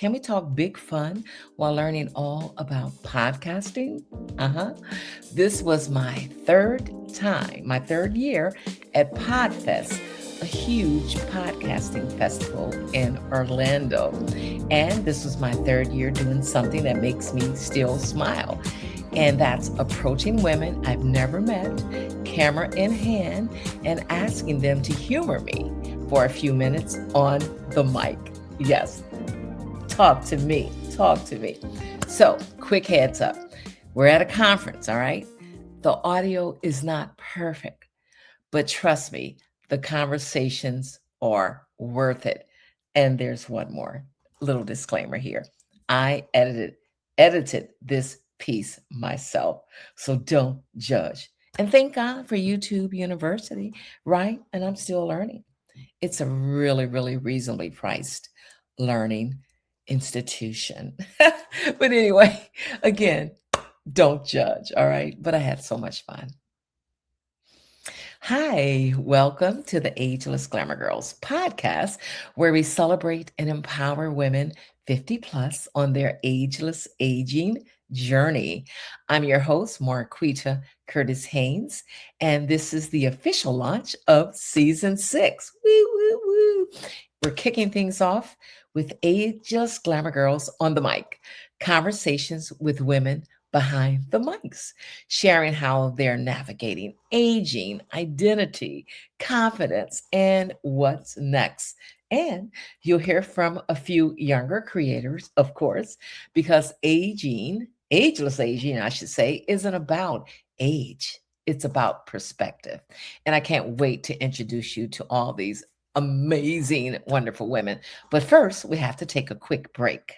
Can we talk big fun while learning all about podcasting? This was my third year at Podfest, a huge podcasting festival in Orlando. And this was my third year doing something that makes me still smile. And that's approaching women I've never met, camera in hand, and asking them to humor me for a few minutes on the mic. Yes, talk to me, talk to me. So, quick heads up. We're at a conference, all right? The audio is not perfect, but trust me, the conversations are worth it. And there's one more little disclaimer here. I edited this piece myself, so don't judge. And thank God for YouTube University, right? And I'm still learning. It's a really, really reasonably priced learning institution. But anyway, again, don't judge, all right? But I had so much fun. Hi, welcome to the Ageless Glamour Girls Podcast, where we celebrate and empower women 50 plus on their ageless aging journey. I'm your host, Marquita Curtis Haynes, and this is the official launch of season 6. Woo, woo, woo. We're kicking things off with Ageless Glamour Girls on the mic, conversations with women behind the mics, sharing how they're navigating aging, identity, confidence, and what's next. And you'll hear from a few younger creators, of course, because ageless aging, I should say, isn't about age. It's about perspective. And I can't wait to introduce you to all these amazing, wonderful women. But first, we have to take a quick break.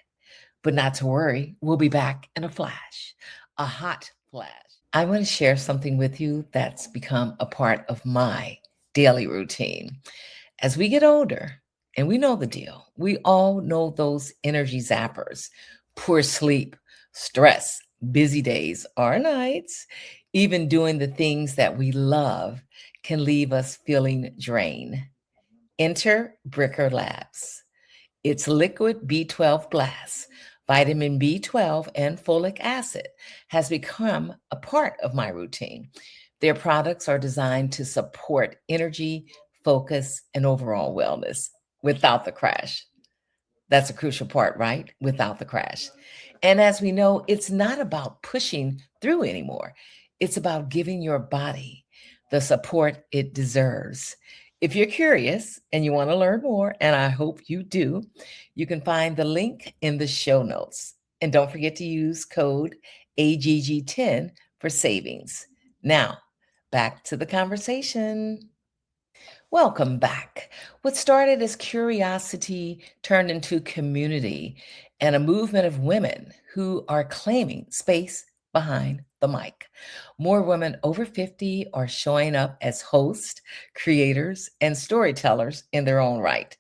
But not to worry, we'll be back in a flash, a hot flash. I want to share something with you that's become a part of my daily routine. As we get older, and we know the deal, we all know those energy zappers, poor sleep, stress, busy days or nights, even doing the things that we love can leave us feeling drained. Enter Bricker Labs. It's Liquid B12 Blast. Vitamin B12 and folic acid has become a part of my routine. Their products are designed to support energy, focus, and overall wellness without the crash. That's a crucial part, right? Without the crash. And as we know, it's not about pushing through anymore. It's about giving your body the support it deserves. If you're curious and you want to learn more, and I hope you do, you can find the link in the show notes. And don't forget to use code AGG10 for savings. Now, back to the conversation. Welcome back. What started as curiosity turned into community and a movement of women who are claiming space behind the mic. More women over 50 are showing up as hosts, creators, and storytellers in their own right.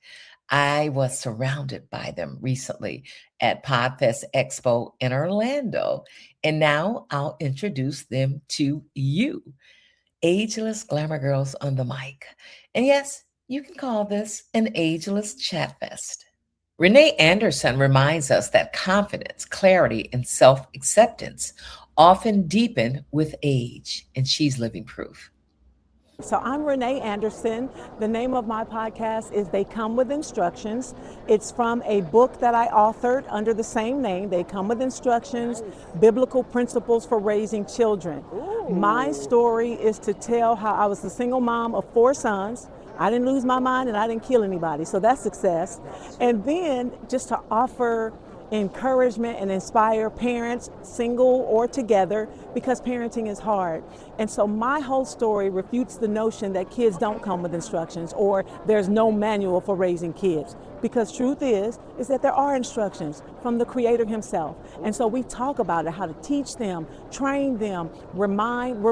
I was surrounded by them recently at PodfestExpo in Orlando, and now I'll introduce them to you. Ageless Glamour Girls on the mic. And yes, you can call this an ageless chat fest. Renee Anderson reminds us that confidence, clarity, and self acceptance often deepen with age, and she's living proof. So I'm Renee Anderson. The name of my podcast is They Come With Instructions. It's from a book that I authored under the same name, They Come With Instructions, Biblical Principles for Raising Children. My story is to tell how I was the single mom of 4 sons. I didn't lose my mind and I didn't kill anybody, so that's success. And then just to offer encouragement and inspire parents, single or together, because parenting is hard. And so my whole story refutes the notion that kids don't come with instructions or there's no manual for raising kids. Because truth is that there are instructions from the Creator himself. And so we talk about it, how to teach them, train them, remind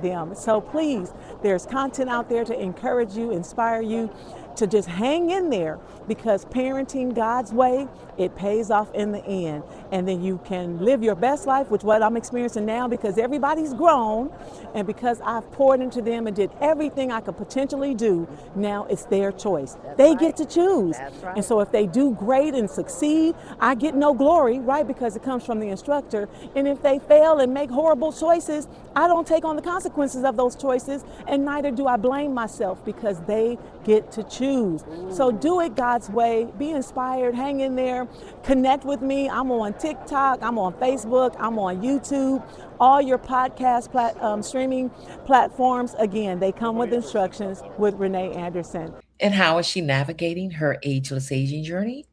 them. So please, there's content out there to encourage you, inspire you. to just hang in there, because parenting God's way, it pays off in the end. And then you can live your best life, which what I'm experiencing now, because everybody's grown and because I've poured into them and did everything I could potentially do. Now it's their choice. They get to choose. And so if they do great and succeed, I get no glory, right? Because it comes from the instructor. And if they fail and make horrible choices, I don't take on the consequences of those choices, and neither do I blame myself, because they get to choose. So do it God's way, be inspired, hang in there, connect with me. I'm on TikTok, I'm on Facebook, I'm on YouTube, all your podcast streaming platforms. Again, they come with instructions with Renee Anderson. And how is she navigating her ageless aging journey?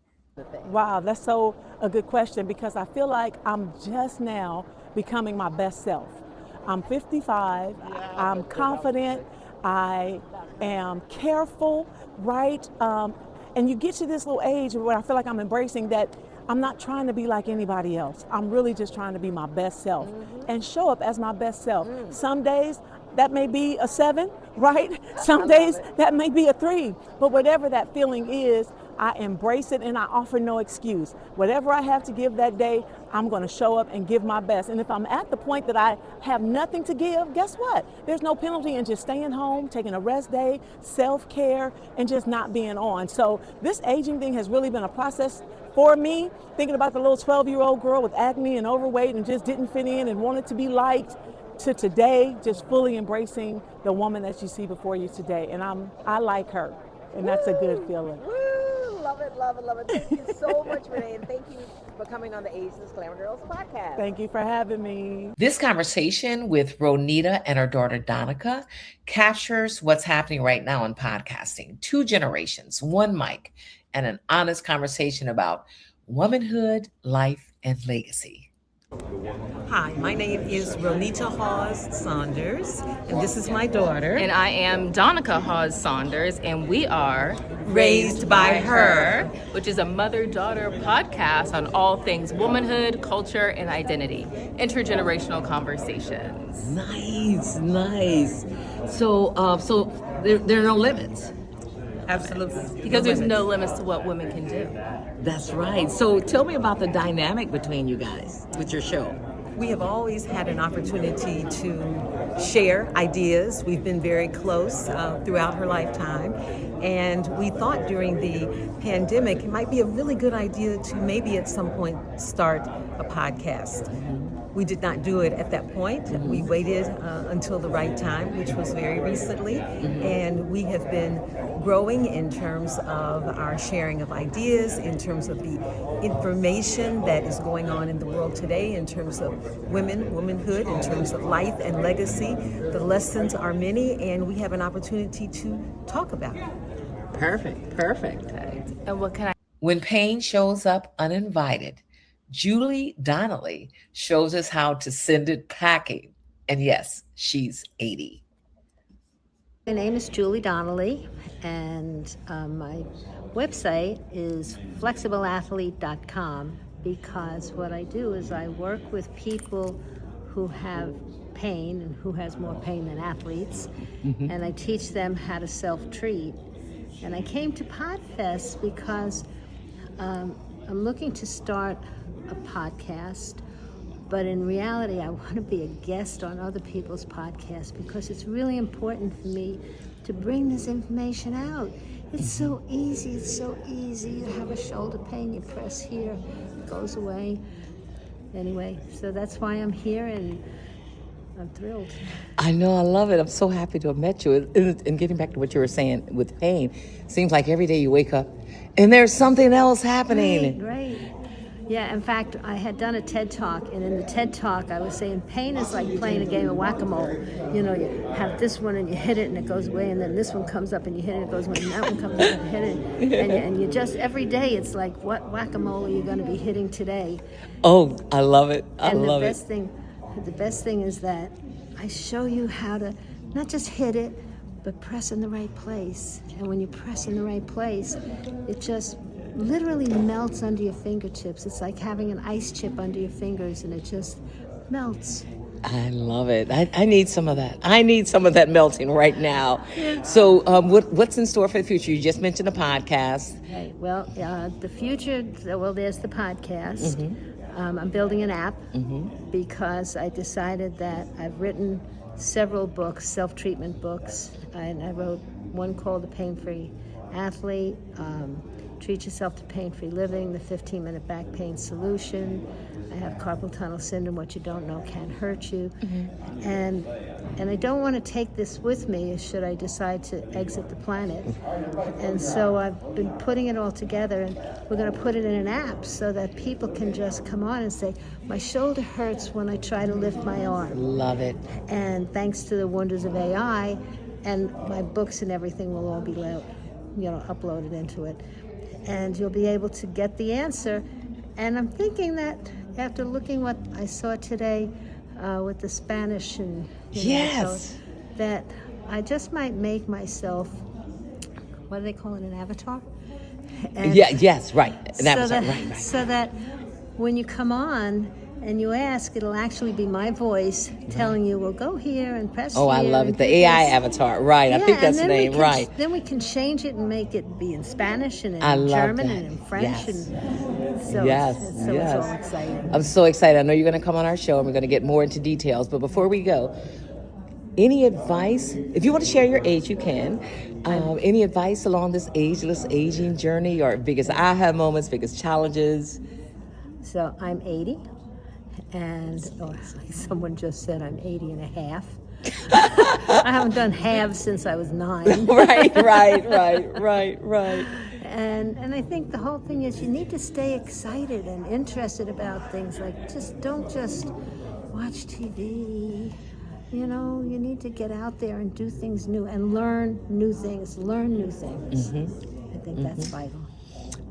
Wow, that's so a good question, because I feel like I'm just now becoming my best self. I'm 55, I'm confident, I am careful, right? And you get to this little age where I feel like I'm embracing that I'm not trying to be like anybody else. I'm really just trying to be my best self and show up as my best self. Some days that may be a 7, right? Some days that may be a 3, but whatever that feeling is, I embrace it and I offer no excuse. Whatever I have to give that day, I'm going to show up and give my best. And if I'm at the point that I have nothing to give, guess what? There's no penalty in just staying home, taking a rest day, self-care, and just not being on. So this aging thing has really been a process for me, thinking about the little 12-year-old girl with acne and overweight and just didn't fit in and wanted to be liked, to today, just fully embracing the woman that you see before you today. And I like her, and that's a good feeling. Love it, love it, love it. Thank you so much, Renee, and thank you for coming on the Ageless Glamour Girls Podcast. Thank you for having me. This conversation with Ronita and her daughter Donica captures what's happening right now in podcasting. 2 generations, 1 mic, and an honest conversation about womanhood, life, and legacy. Hi, my name is Ronita Hawes Saunders, and this is my daughter. And I am Donica Hawes Saunders, and we are Raised by Her, which is a mother-daughter podcast on all things womanhood, culture, and identity. Intergenerational conversations. Nice. So there are no limits. Absolutely. Because there's no limits to what women can do. That's right. So tell me about the dynamic between you guys with your show. We have always had an opportunity to share ideas. We've been very close throughout her lifetime. And we thought during the pandemic it might be a really good idea to maybe at some point start a podcast. We did not do it at that point. We waited until the right time, which was very recently. And we have been growing in terms of our sharing of ideas, in terms of the information that is going on in the world today, in terms of women, womanhood, in terms of life and legacy. The lessons are many, and we have an opportunity to talk about it. Perfect. And what can I? When pain shows up uninvited, Julie Donnelly shows us how to send it packing. And yes, she's 80. My name is Julie Donnelly, and my website is flexibleathlete.com, because what I do is I work with people who have pain and who has more pain than athletes, and I teach them how to self-treat. And I came to Podfest because I'm looking to start a podcast, but in reality I want to be a guest on other people's podcasts, because it's really important for me to bring this information out. It's so easy. You have a shoulder pain, you press here, it goes away. Anyway, so that's why I'm here, and I'm thrilled. I know, I love it. I'm so happy to have met you. And getting back to what you were saying with pain, seems like every day you wake up and there's something else happening. Right. Yeah, in fact, I had done a TED Talk, and in the TED Talk, I was saying pain is like playing a game of whack-a-mole. You know, you have this one and you hit it and it goes away, and then this one comes up and you hit it and it goes away, and that one comes up and you hit it. And you just, every day, it's like, what whack-a-mole are you going to be hitting today? Oh, I love it. And the best thing is that I show you how to not just hit it, but press in the right place. And when you press in the right place, it just literally melts under your fingertips. It's like having an ice chip under your fingers, and it just melts. I love it. I need some of that. I need some of that melting right now. So what's in store for the future? You just mentioned a podcast. Right. Well, the future, well, there's the podcast. I'm building an app because I decided that I've written several books, self-treatment books, and I wrote one called The Pain-Free Athlete, Treat Yourself to Pain-Free Living, The 15-Minute Back Pain Solution. I have carpal tunnel syndrome, What You Don't Know Can't Hurt You. And I don't want to take this with me should I decide to exit the planet. And so I've been putting it all together, and we're going to put it in an app so that people can just come on and say, my shoulder hurts when I try to lift my arm. Love it. And thanks to the wonders of AI, and my books and everything will all be uploaded into it. And you'll be able to get the answer. And I'm thinking that after looking what I saw today with the Spanish and yes, that I just might make myself, what do they call it, an avatar? And yes, right. An avatar, right. So that when you come on and you ask, it'll actually be my voice telling you, well, go here and press here. Oh, I love it. The AI avatar, right. I think that's the name, right. Then we can change it and make it be in Spanish and in German and in French. Yes. And so Yes. it's all exciting. I'm so excited. I know you're going to come on our show and we're going to get more into details. But before we go, any advice? If you want to share your age, you can. Any advice along this ageless aging journey, or biggest aha moments, biggest challenges? So I'm 80. And like someone just said, I'm 80 and a half. I haven't done halves since I was 9. Right. And I think the whole thing is you need to stay excited and interested about things. Like, don't just watch TV. You need to get out there and do things new and learn new things. I think that's vital.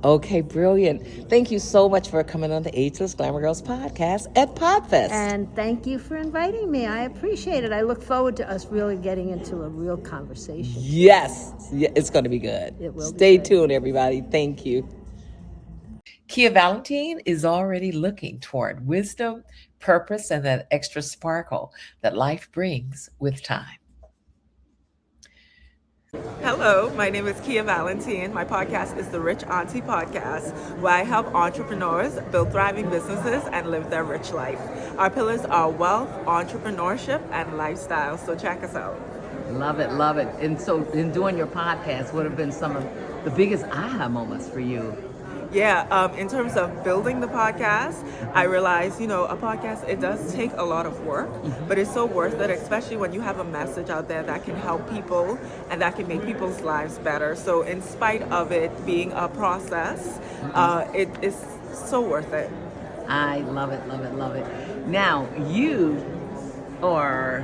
Okay, brilliant. Thank you so much for coming on the Ageless Glamour Girls Podcast at Podfest. And thank you for inviting me. I appreciate it. I look forward to us really getting into a real conversation. Yes, it's going to be good. It will Stay be good. tuned, everybody. Thank you. Kia Valentine is already looking toward wisdom, purpose, and that extra sparkle that life brings with time. Hello, my name is Kia Valentine. My podcast is the Rich Auntie Podcast, where I help entrepreneurs build thriving businesses and live their rich life. Our pillars are wealth, entrepreneurship, and lifestyle, so check us out. Love it. And so in doing your podcast, what have been some of the biggest aha moments for you? Yeah, in terms of building the podcast, I realized, a podcast, it does take a lot of work, but it's so worth it, especially when you have a message out there that can help people and that can make people's lives better. So in spite of it being a process, it is so worth it. I love it. Now, you are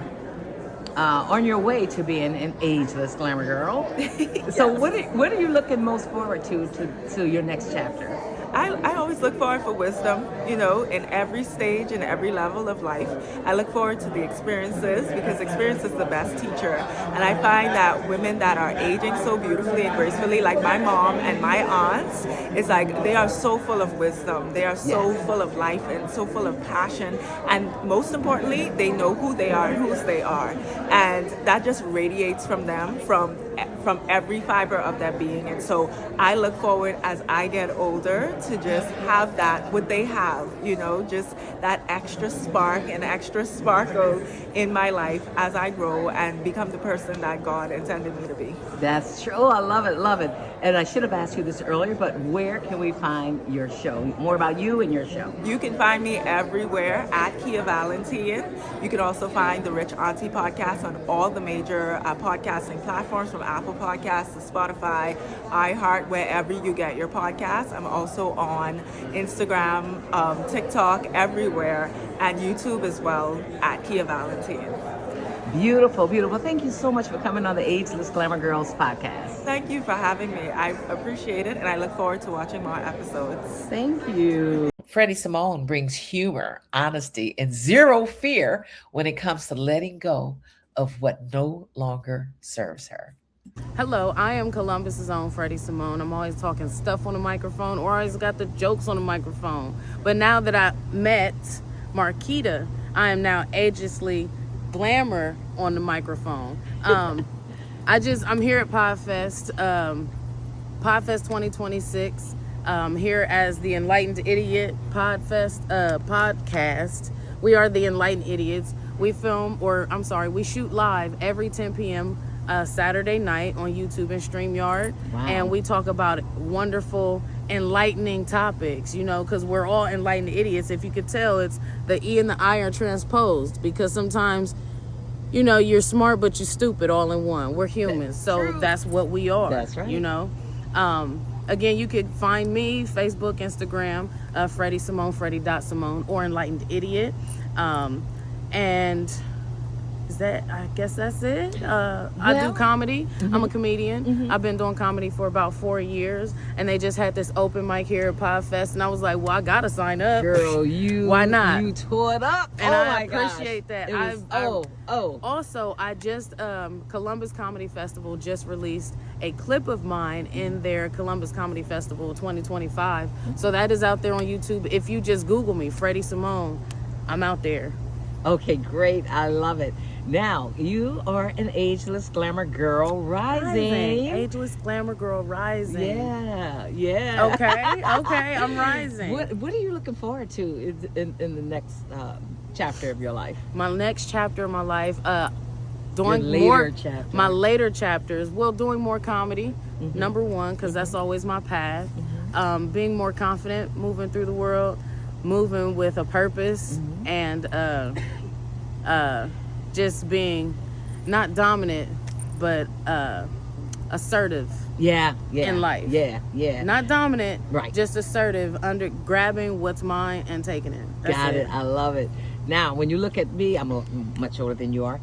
on your way to being an ageless glamour girl. Yes. So what are you looking most forward to your next chapter? I always look forward for wisdom, in every stage and every level of life. I look forward to the experiences because experience is the best teacher. And I find that women that are aging so beautifully and gracefully, like my mom and my aunts, it's like they are so full of wisdom. They are so full of life and so full of passion. And most importantly, they know who they are and whose they are. And that just radiates from them, from every fiber of their being. And so I look forward as I get older to just have that, what they have, just that extra spark and extra sparkle in my life as I grow and become the person that God intended me to be. That's true. Oh, I love it. And I should have asked you this earlier, but where can we find your show? More about you and your show. You can find me everywhere at Kia Valentine. You can also find the Rich Auntie Podcast on all the major podcasting platforms, from Apple Podcasts to Spotify, iHeart, wherever you get your podcasts. I'm also on Instagram, TikTok, everywhere, and YouTube as well at Kia Valentine. Beautiful. Thank you so much for coming on the Ageless Glamour Girls Podcast. Thank you for having me. I appreciate it, and I look forward to watching more episodes. Thank you. Freddie Simone brings humor, honesty, and zero fear when it comes to letting go of what no longer serves her. Hello, I am Columbus's own Freddie Simone. I'm always talking stuff on the microphone, or I always got the jokes on the microphone. But now that I met Marquita, I am now Ageless Glamour on the microphone. I'm here at Podfest, Podfest 2026. Here as the Enlightened Idiot podcast. We are the Enlightened Idiots. We shoot live every 10 p.m. Saturday night on YouTube and StreamYard. Wow. And we talk about wonderful, enlightening topics, because we're all enlightened idiots. If you could tell, it's the E and the I are transposed, because sometimes, you're smart, but you're stupid all in one. We're humans. So that's what we are. That's right. Again, you could find me, Facebook, Instagram, Freddie Simone, Freddie.Simone, or Enlightened Idiot. And I guess that's it. I do comedy. I'm a comedian. I've been doing comedy for about 4 years, and they just had this open mic here at Podfest, and I was like, well, I gotta sign up. Girl, why not? You tore it up. And I appreciate appreciate that. Also, I just Columbus Comedy Festival just released a clip of mine in their Columbus Comedy Festival 2025. So that is out there on YouTube. If you just Google me, Freddie Simone, I'm out there. Okay, great. I love it. Now, you are an Ageless Glamour Girl rising. Ageless Glamour Girl rising. Yeah. Okay, I'm rising. What are you looking forward to in the next chapter of your life? My next chapter of my life, doing my later chapters, doing more comedy, number one, because that's always my path. Being more confident, moving through the world, moving with a purpose, and just being not dominant, but assertive. In life. Yeah. Not dominant, right? Just assertive, grabbing what's mine and taking it. That's Got it. I love it. Now, when you look at me, I'm much older than you are.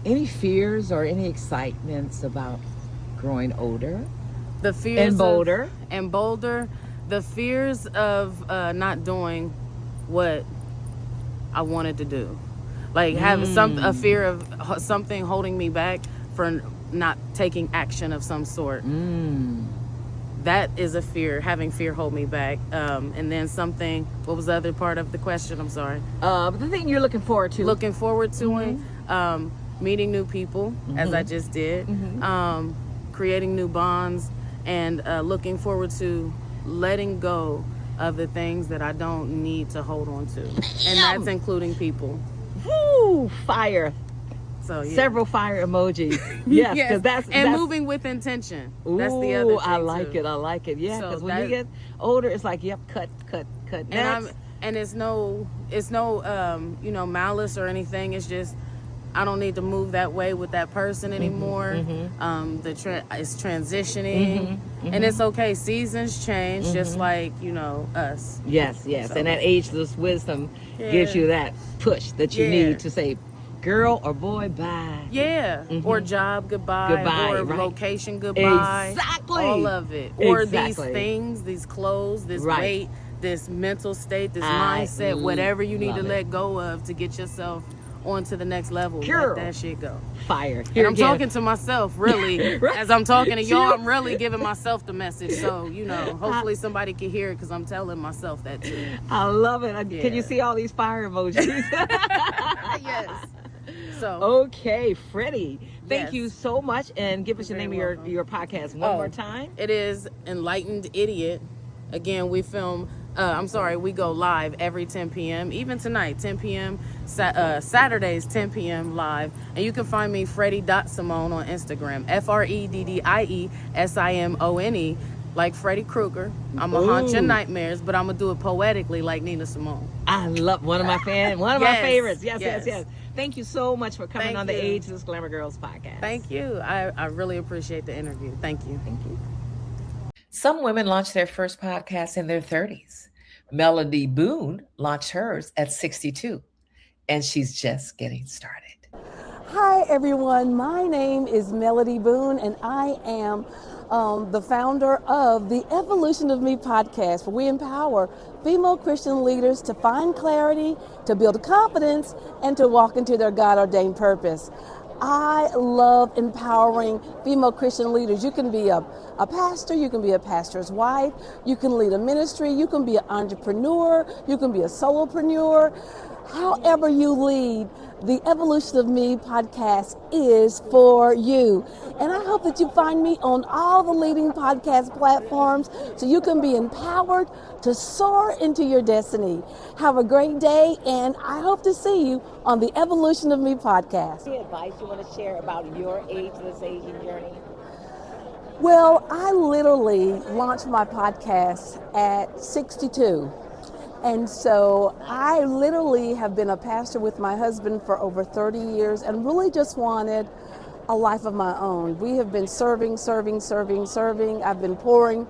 Any fears or any excitements about growing older? The fears and bolder. The fears of not doing what I wanted to do, like having a fear of something holding me back for not taking action of some sort. That is a fear. Having fear hold me back. And then something. What was the other part of the question? I'm sorry. The thing you're looking forward to. Looking forward to meeting new people, as I just did. Creating new bonds, and looking forward to letting go of the things that I don't need to hold on to. And that's including people. Woo! Fire. So several fire emojis. Yes, because that's moving with intention. Ooh, that's the other thing I like too. it. I like it. Yeah, because when you get older, it's like, yep, cut. And it's no malice or anything. It's just I don't need to move that way with that person anymore. It's transitioning, and it's okay. Seasons change, just like us. Yes. So. And that ageless wisdom gives you that push that you need to say, girl or boy, bye. Or job, goodbye. Or location, goodbye. Exactly. All of it. Or these things, these clothes, this weight, this mental state, this mindset, whatever you need to let go of to get yourself on to the next level. Girl. Let that shit go. Fire. And I'm talking to myself, really. As I'm talking to y'all, I'm really giving myself the message. So, hopefully somebody can hear it, because I'm telling myself that too. I love it. Can you see all these fire emojis? Yes. So okay, Freddie, thank you so much, and give us your name of your podcast one more time. It is Enlightened Idiot. Again, we film. We go live every 10 p.m. Even tonight, 10 p.m. Saturdays, 10 p.m. live. And you can find me, Freddie.Simone, on Instagram. FredDieSimone, like Freddy Krueger. I'm going to haunt your nightmares, but I'm going to do it poetically like Nina Simone. I love one of my favorites. Yes. Thank you so much for coming on the Ageless Glamour Girls Podcast. Thank you. I really appreciate the interview. Thank you. Some women launch their first podcast in their 30s. Melody Boone launched hers at 62, and she's just getting started. Hi, everyone. My name is Melody Boone, and I am the founder of the Evolution of Me podcast, where we empower female Christian leaders to find clarity, to build confidence, and to walk into their God-ordained purpose. I love empowering female Christian leaders. You can be a pastor, you can be a pastor's wife, you can lead a ministry, you can be an entrepreneur, you can be a solopreneur. However you lead, the Evolution of Me podcast is for you. And I hope that you find me on all the leading podcast platforms so you can be empowered to soar into your destiny. Have a great day, and I hope to see you on the Evolution of Me podcast. Any advice you want to share about your ageless aging journey? Well, I literally launched my podcast at 62. And so I literally have been a pastor with my husband for over 30 years and really just wanted a life of my own. We have been serving. I've been pouring.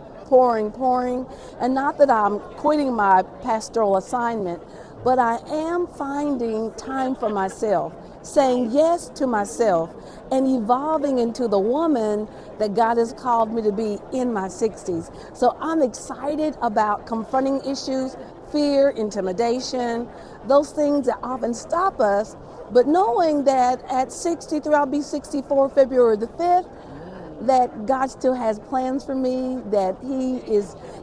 And not that I'm quitting my pastoral assignment, but I am finding time for myself, saying yes to myself, and evolving into the woman that God has called me to be in my 60s. So I'm excited about confronting issues, fear, intimidation, those things that often stop us, but knowing that at 63, I'll be 64 February the 5th, that God still has plans for me, that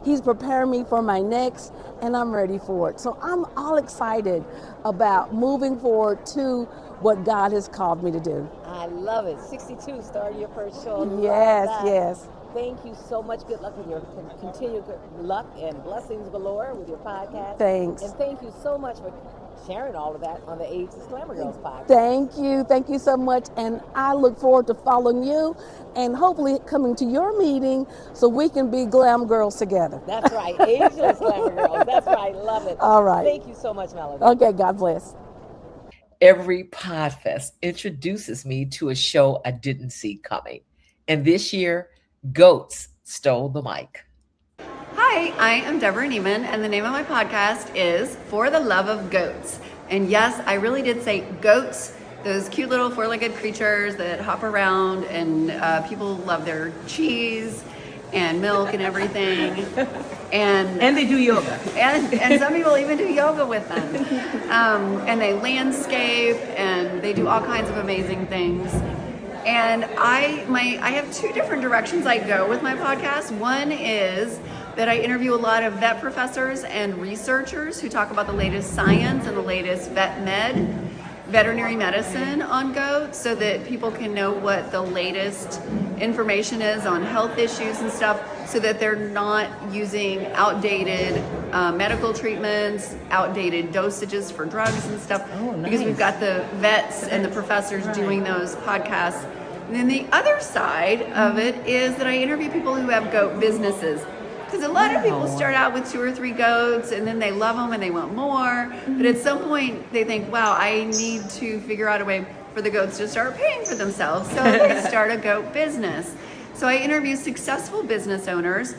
He's preparing me for my next, and I'm ready for it. So I'm all excited about moving forward to what God has called me to do. I love it. 62, starting your first show. Yes. Thank you so much. Good luck in your continued luck and blessings galore with your podcast. Thanks. And thank you so much for sharing all of that on the Ageless Glamour Girls podcast. Thank you so much. And I look forward to following you and hopefully coming to your meeting so we can be glam girls together. That's right. Ageless Glamour Girls. That's right. Love it. All right. Thank you so much, Melody. Okay, God bless. Every Podfest introduces me to a show I didn't see coming. And this year, goats stole the mic. Hi, I am Deborah Neiman, and the name of my podcast is For the Love of Goats. And yes, I really did say goats, those cute little four-legged creatures that hop around, and people love their cheese and milk and everything. And they do yoga. And some people even do yoga with them. And they landscape, and they do all kinds of amazing things. And I have two different directions I go with my podcast. One is that I interview a lot of vet professors and researchers who talk about the latest science and the latest veterinary medicine on goats, so that people can know what the latest information is on health issues and stuff, so that they're not using outdated medical treatments, outdated dosages for drugs and stuff. Oh, nice. Because we've got the vets and the professors doing those podcasts. And then the other side of it is that I interview people who have goat businesses. Because a lot of people start out with 2 or 3 goats, and then they love them and they want more. But at some point they think, wow, I need to figure out a way for the goats to start paying for themselves. So they start a goat business. So I interview successful business owners,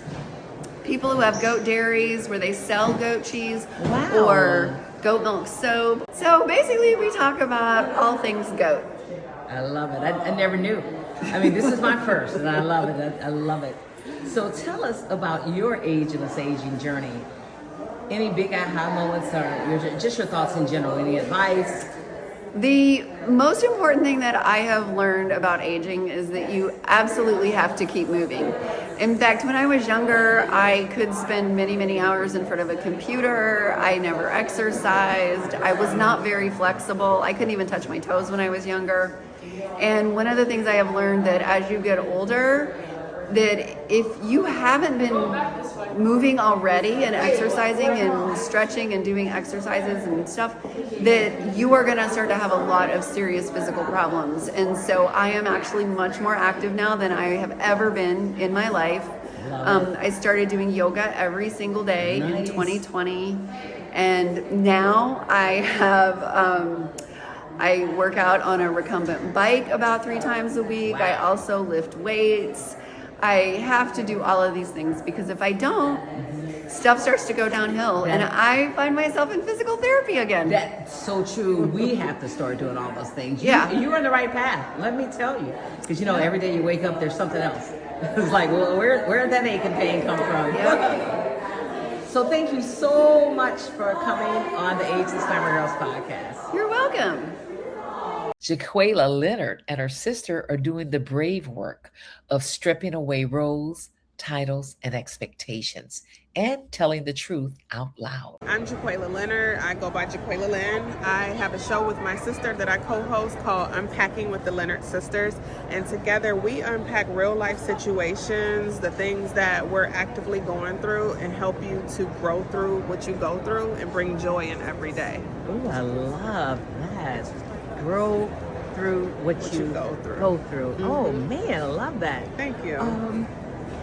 people who have goat dairies where they sell goat cheese or goat milk soap. So basically we talk about all things goat. I love it. I never knew. I mean, this is my first, and I love it. I love it. So tell us about your ageless aging journey. Any big aha moments, or just your thoughts in general? Any advice? The most important thing that I have learned about aging is that you absolutely have to keep moving. In fact, when I was younger, I could spend many, many hours in front of a computer. I never exercised. I was not very flexible. I couldn't even touch my toes when I was younger. And one of the things I have learned, that as you get older, that if you haven't been moving already and exercising and stretching and doing exercises and stuff, that you are going to start to have a lot of serious physical problems. And so I am actually much more active now than I have ever been in my life. I started doing yoga every single day in 2020. And now I have... I work out on a recumbent bike about 3 times a week. I also lift weights. I have to do all of these things because if I don't, stuff starts to go downhill, and I find myself in physical therapy again. That's so true. We have to start doing all those things. Yeah. You're on the right path, let me tell you. Because, every day you wake up, there's something else. It's like, well, where did that ache and pain come from? Yep. So thank you so much for coming on the Ageless Glamour Girls podcast. You're welcome. Jaquela Leonard and her sister are doing the brave work of stripping away roles, titles, and expectations and telling the truth out loud. I'm Jaquela Leonard. I go by Jaquela Lynn. I have a show with my sister that I co-host called Unpacking with the Leonard Sisters. And together we unpack real life situations, the things that we're actively going through, and help you to grow through what you go through and bring joy in every day. Oh, I love that. Grow through what you go through. Mm-hmm. Oh man, I love that. Thank you.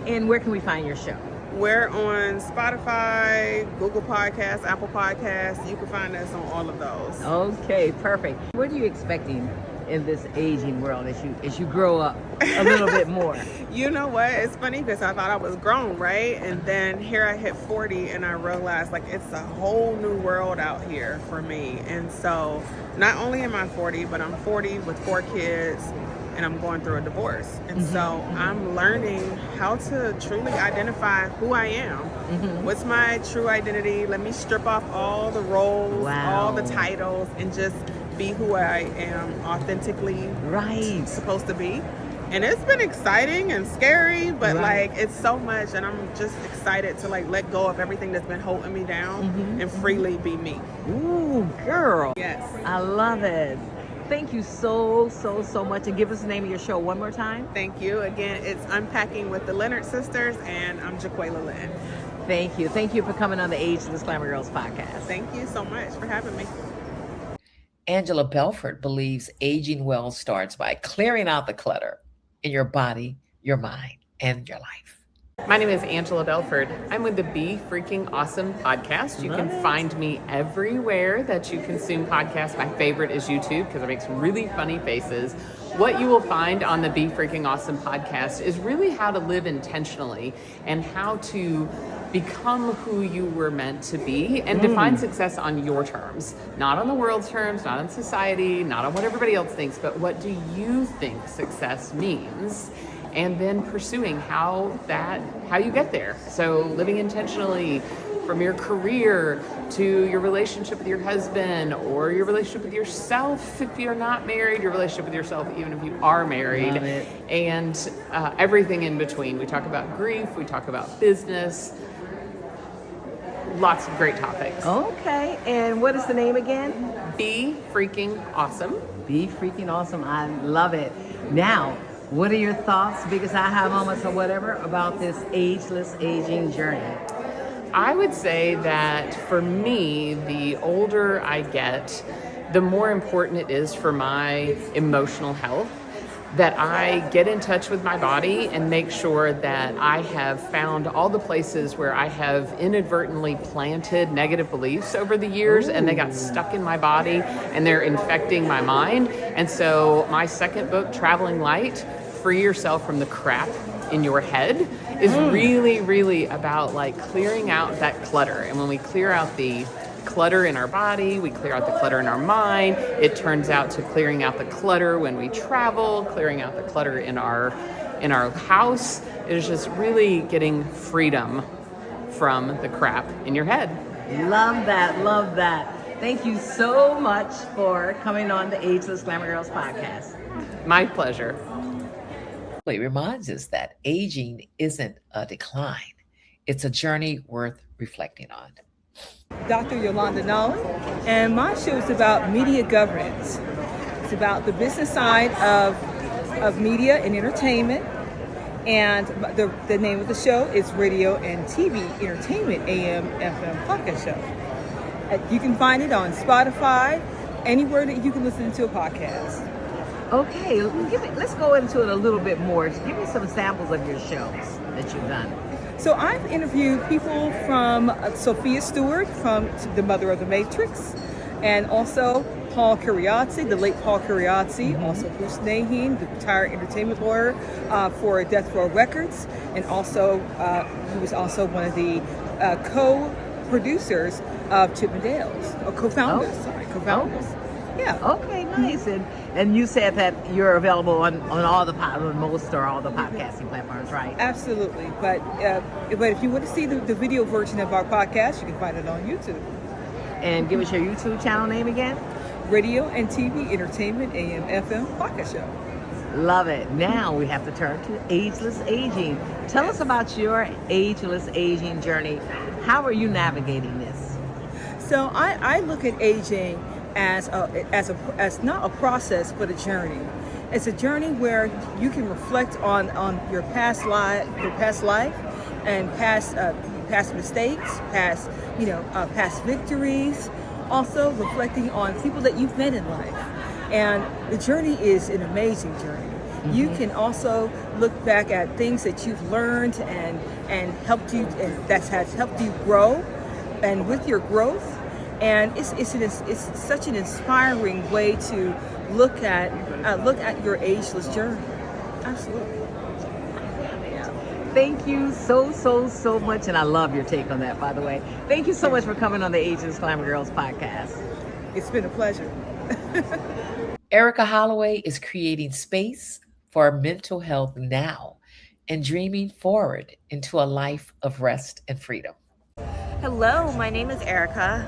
And where can we find your show? We're on Spotify, Google Podcasts, Apple Podcasts. You can find us on all of those. Okay, perfect. What are you expecting in this aging world as you grow up a little bit more? You know what? It's funny because I thought I was grown, right? And then here I hit 40 and I realized like it's a whole new world out here for me. And so not only am I 40, but I'm 40 with 4 kids. And I'm going through a divorce. And so I'm learning how to truly identify who I am. What's my true identity? Let me strip off all the roles, all the titles, and just be who I am authentically supposed to be. And it's been exciting and scary, but like it's so much, and I'm just excited to like let go of everything that's been holding me down and freely be me. Ooh, girl. Yes. I love it. Thank you so much. And give us the name of your show one more time. Thank you. Again, it's Unpacking with the Leonard Sisters, and I'm Jaquela Lynn. Thank you. Thank you for coming on the Ageless Glamour Girls Podcast. Thank you so much for having me. Angela Belford believes aging well starts by clearing out the clutter in your body, your mind, and your life. My name is Angela Belford. I'm with the Be Freaking Awesome podcast. You can find me everywhere that you consume podcasts. My favorite is YouTube because it makes really funny faces. What you will find on the Be Freaking Awesome podcast is really how to live intentionally and how to become who you were meant to be and define success on your terms, not on the world's terms, not on society, not on what everybody else thinks, but what do you think success means? And then pursuing how you get there. So living intentionally from your career to your relationship with your husband or your relationship with yourself if you're not married, your relationship with yourself even if you are married, and everything in between. We talk about grief, we talk about business, lots of great topics. Okay, and what is the name again? Be Freaking Awesome. Be Freaking Awesome. I love it. Now, what are your thoughts, biggest aha moments or whatever about this ageless aging journey? I would say that for me, the older I get, the more important it is for my emotional health that I get in touch with my body and make sure that I have found all the places where I have inadvertently planted negative beliefs over the years and they got stuck in my body and they're infecting my mind. And so my second book, Traveling Light, Free Yourself from the Crap in Your Head, is really about like clearing out that clutter. And when we clear out the clutter in our body, we clear out the clutter in our mind. It turns out to clearing out the clutter when we travel, clearing out the clutter in our house. It is just really getting freedom from the crap in your head. Love that. Thank you so much for coming on the Ageless Glamour Girls Podcast. My pleasure. It reminds us that aging isn't a decline. It's a journey worth reflecting on. Dr. Yolanda Nolan, and my show is about media governance. It's about the business side of media and entertainment, and the name of the show is Radio and TV Entertainment AM FM Podcast Show. You can find it on Spotify, anywhere that you can listen to a podcast. Okay, let's go into it a little bit more. Give me some samples of your shows that you've done. So I've interviewed people from Sophia Stewart, from the mother of the Matrix, and also Paul Cariazzi, the late Paul Cariazzi, also Bruce Naheen, the retired entertainment lawyer for Death Row Records, and also he was also one of the co-producers of Chip and Dale's, or co-founders. Yeah. Okay, nice. And you said that you're available on all the most or all the podcasting platforms, right? Absolutely. But if you want to see the video version of our podcast, you can find it on YouTube. And give us your YouTube channel name again. radio and TV, entertainment, AM, FM, podcast show. Love it. Now we have to turn to Ageless Aging. Tell us about your Ageless Aging journey. How are you navigating this? So I look at aging as not a process, but a journey. It's a journey where you can reflect on your past life, and past mistakes, past victories. Also reflecting on people that you've met in life. And the journey is an amazing journey. Mm-hmm. You can also look back at things that you've learned and helped you, and that has helped you grow, and with your growth. And it's such an inspiring way to look at your ageless journey. Absolutely. Thank you so much, and I love your take on that, by the way. Thank you so much for coming on the Ageless Glamour Girls podcast. It's been a pleasure. Erica Holloway is creating space for mental health now and dreaming forward into a life of rest and freedom. Hello, my name is Erica.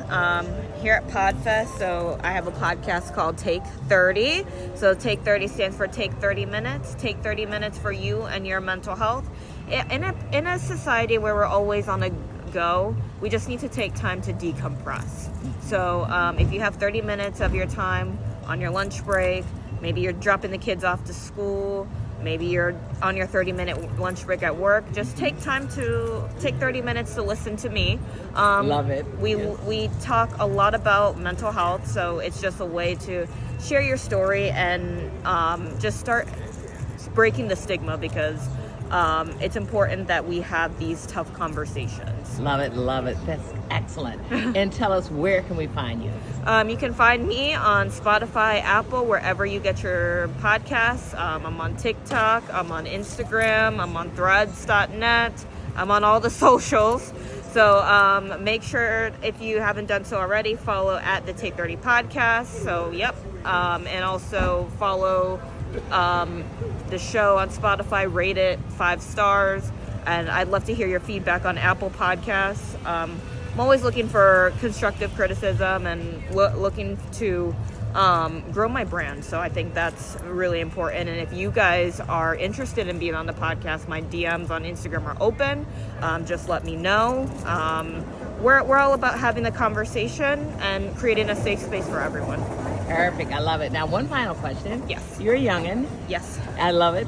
Here at Podfest, so I have a podcast called Take 30. So Take 30 stands for Take 30 Minutes. Take 30 minutes for you and your mental health. In a society where we're always on the go, we just need to take time to decompress. So if you have 30 minutes of your time on your lunch break, maybe you're dropping the kids off to school, maybe you're on your 30-minute lunch break at work, just take time to take 30 minutes to listen to me. Love it. We talk a lot about mental health, so it's just a way to share your story and just start breaking the stigma, because it's important that we have these tough conversations. Love it. That's excellent. And tell us, where can we find you? You can find me on Spotify, Apple, wherever you get your podcasts. I'm on TikTok, I'm on Instagram, I'm on threads.net, I'm on all the socials. So make sure, if you haven't done so already, follow at the Take 30 podcast. So, and also follow the show on Spotify, rate it 5 stars, and I'd love to hear your feedback on Apple Podcasts. I'm always looking for constructive criticism and looking to grow my brand, so I think that's really important. And if you guys are interested in being on the podcast, my DMs on Instagram are open. Just let me know. We're all about having the conversation and creating a safe space for everyone. Perfect. I love it. Now, one final question. Yes. You're a youngin'. Yes. I love it.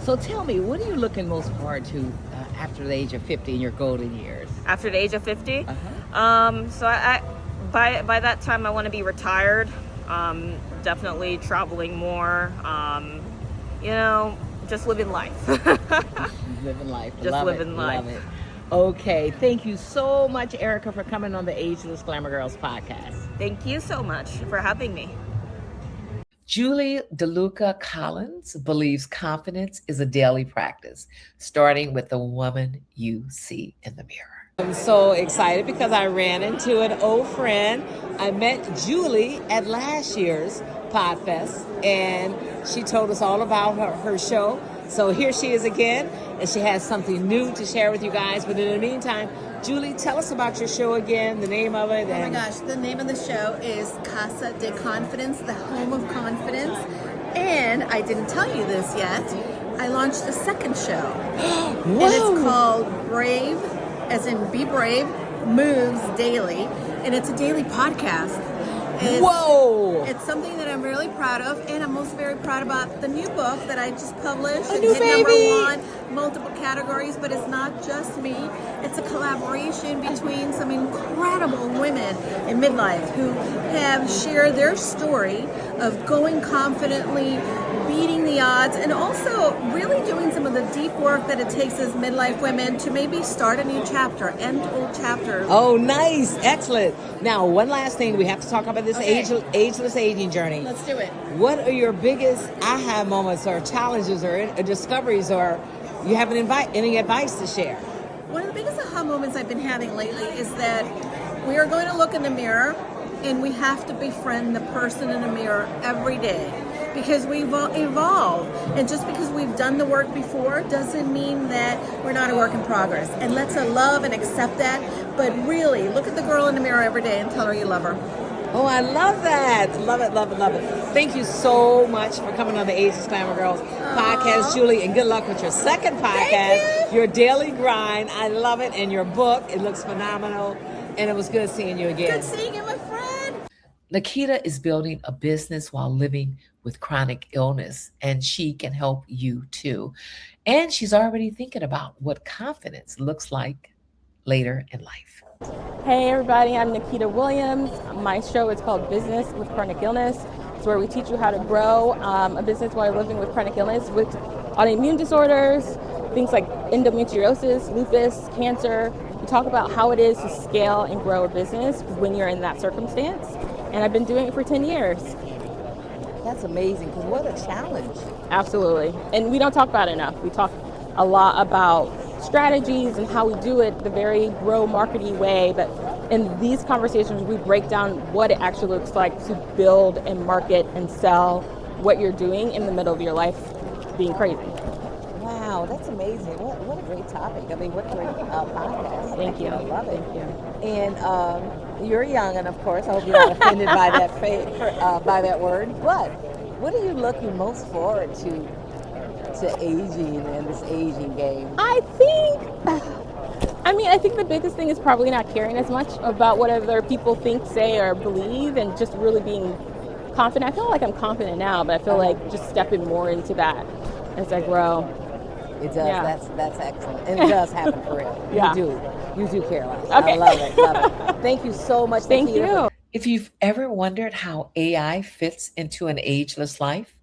So tell me, what are you looking most forward to after the age of 50 in your golden years? After the age of 50? So I by that time, I want to be retired. Definitely traveling more. Just living life. Living life. Just living life. Love it. Okay, thank you so much, Erica, for coming on the Ageless Glamour Girls podcast. Thank you so much for having me. Julie DeLuca Collins believes confidence is a daily practice, starting with the woman you see in the mirror. I'm so excited because I ran into an old friend. I met Julie at last year's Podfest, and she told us all about her show. So here she is again, and she has something new to share with you guys. But in the meantime, Julie, tell us about your show again, the name of it. Oh my gosh, the name of the show is Casa de Confidence, the home of confidence. And I didn't tell you this yet, I launched a second show. And it's called Brave, as in Be Brave, Moves Daily. And it's a daily podcast. It's something that I'm really proud of, and I'm also very proud about the new book that I just published. It hit #1, multiple categories, but it's not just me. It's a collaboration between some incredible women in midlife who have shared their story of going confidently, beating the odds, and also really doing some of the deep work that it takes as midlife women to maybe start a new chapter, end old chapters. Oh, nice. Excellent. Now, one last thing. We have to talk about this ageless aging journey. Let's do it. What are your biggest aha moments or challenges or discoveries, or you have any advice to share? One of the biggest aha moments I've been having lately is that we are going to look in the mirror and we have to befriend the person in the mirror every day, because we evolve. And just because we've done the work before doesn't mean that we're not a work in progress. And let's love and accept that. But really, look at the girl in the mirror every day and tell her you love her. Oh, I love that. Love it, love it, love it. Thank you so much for coming on the Ageless Glamour Girls podcast, Julie, and good luck with your second podcast, your daily grind. I love it. And your book, it looks phenomenal. And it was good seeing you again. Good seeing you, my friend. Nikita is building a business while living with chronic illness, and she can help you too. And she's already thinking about what confidence looks like later in life. Hey everybody, I'm Nikita Williams. My show is called Business with Chronic Illness. It's where we teach you how to grow a business while you're living with chronic illness, with autoimmune disorders, things like endometriosis, lupus, cancer. We talk about how it is to scale and grow a business when you're in that circumstance. And I've been doing it for 10 years. That's amazing, because what a challenge. Absolutely. And we don't talk about it enough. We talk a lot about strategies and how we do it the very grow marketing way, but in these conversations we break down what it actually looks like to build and market and sell what you're doing in the middle of your life being crazy. Wow, that's amazing. What a great topic. I mean, what a great podcast. Thank you. I love it. Thank you. And you're young, and of course, I hope you're not offended by that word. But what are you looking most forward to aging and this aging game? I think the biggest thing is probably not caring as much about what other people think, say, or believe, and just really being confident. I feel like I'm confident now, but I feel like just stepping more into that as I grow. It does. Yeah. That's excellent. And it does happen for real. Yeah. You do care. Okay. I love it. Thank you so much. Thank you. If you've ever wondered how AI fits into an ageless life,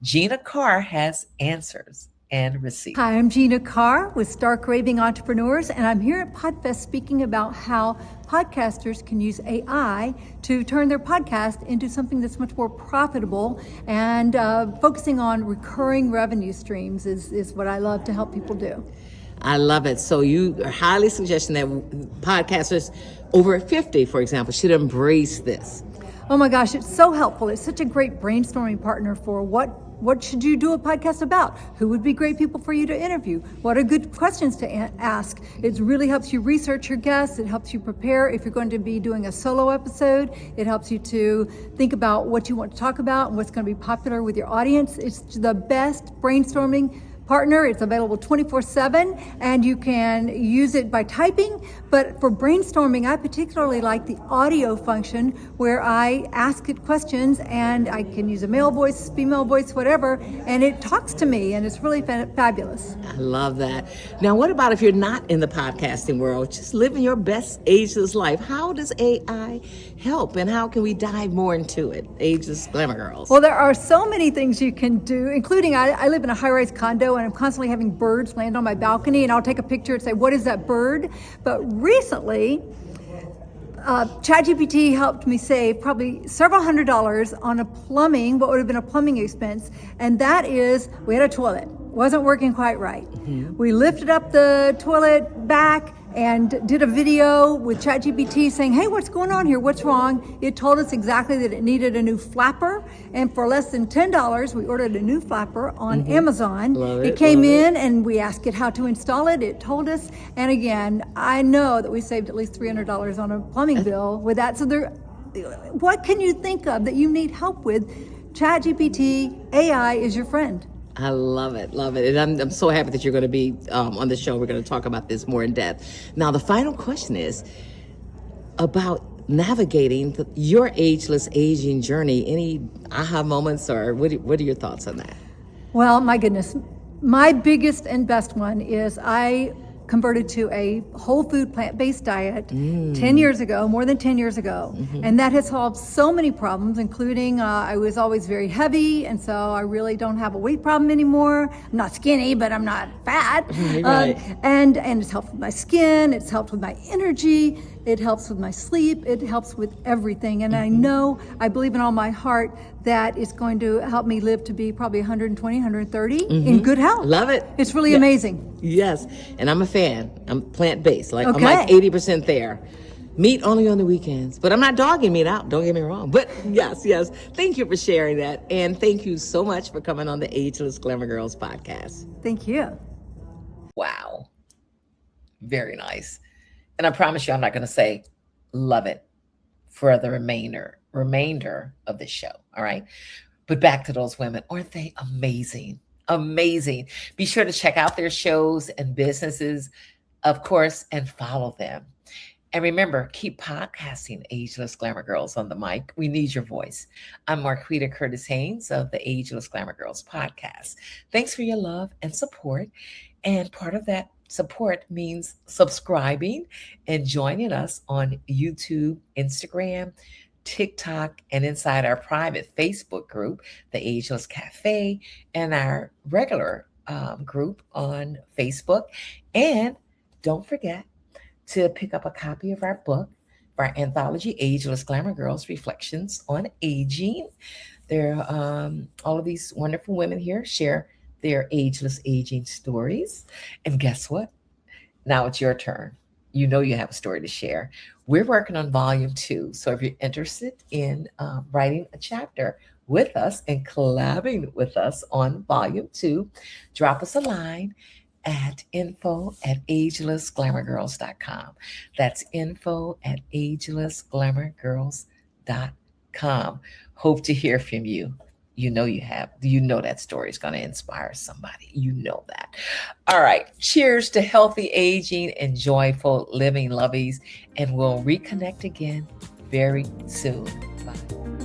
Gina Carr has answers and receipts. Hi, I'm Gina Carr with Stark Raving Entrepreneurs, and I'm here at Podfest speaking about how podcasters can use AI to turn their podcast into something that's much more profitable, and focusing on recurring revenue streams is what I love to help people do. I love it. So you are highly suggesting that podcasters over 50, for example, should embrace this. Oh my gosh, it's so helpful. It's such a great brainstorming partner for what should you do a podcast about? Who would be great people for you to interview? What are good questions to ask? It really helps you research your guests. It helps you prepare if you're going to be doing a solo episode. It helps you to think about what you want to talk about and what's going to be popular with your audience. It's the best brainstorming partner. It's available 24/7, and you can use it by typing. But for brainstorming, I particularly like the audio function where I ask it questions, and I can use a male voice, female voice, whatever, and it talks to me, and it's really fabulous. I love that. Now, what about if you're not in the podcasting world, just living your best ageless life? How does AI help, and how can we dive more into it? Ageless Glamour Girls. Well, there are so many things you can do, including I live in a high-rise condo, and I'm constantly having birds land on my balcony, and I'll take a picture and say, what is that bird? But recently, ChatGPT helped me save probably several $100s on what would have been a plumbing expense, and that is, we had a toilet. Wasn't working quite right. Mm-hmm. We lifted up the toilet back and did a video with ChatGPT saying, hey, what's going on here? What's wrong? It told us exactly that it needed a new flapper. And for less than $10, we ordered a new flapper on Amazon. It came in and we asked it how to install it. It told us. And again, I know that we saved at least $300 on a plumbing bill with that. So what can you think of that you need help with? ChatGPT, AI is your friend. I love it. And I'm so happy that you're going to be on the show. We're going to talk about this more in depth. Now, the final question is about navigating your ageless aging journey. Any aha moments, or what are your thoughts on that? Well, my goodness. My biggest and best one is I converted to a whole food plant-based diet 10 years ago, more than 10 years ago. Mm-hmm. And that has solved so many problems, including I was always very heavy, and so I really don't have a weight problem anymore. I'm not skinny, but I'm not fat. Right. And it's helped with my skin, it's helped with my energy, it helps with my sleep, it helps with everything. And I believe in all my heart that it's going to help me live to be probably 120, 130 in good health. Love it. It's really amazing. Yes, and I'm a fan. I'm plant-based. I'm like 80% there. Meat only on the weekends, but I'm not dogging meat out. Don't get me wrong. But yes. Thank you for sharing that, and thank you so much for coming on the Ageless Glamour Girls podcast. Thank you. Wow, very nice. And I promise you, I'm not going to say love it for the remainder of the show. All right. But back to those women. Aren't they amazing? Amazing. Be sure to check out their shows and businesses, of course, and follow them. And remember, keep podcasting Ageless Glamour Girls on the mic. We need your voice. I'm Marquita Curtis Haynes of the Ageless Glamour Girls Podcast. Thanks for your love and support. And part of that support means subscribing and joining us on YouTube, Instagram, TikTok, and inside our private Facebook group, the Ageless Cafe, and our regular group on Facebook. And don't forget to pick up a copy of our book, our anthology, Ageless Glamour Girls, Reflections on Aging. There, all of these wonderful women here share their ageless aging stories. And guess what? Now it's your turn. You know you have a story to share. We're working on volume 2. So if you're interested in writing a chapter with us and collabing with us on volume 2, drop us a line at info@ageless-glamourgirls.com. That's info@ageless-glamourgirls.com. Hope to hear from you. You know you have. You know that story is going to inspire somebody. You know that. All right. Cheers to healthy aging and joyful living, lovies. And we'll reconnect again very soon. Bye.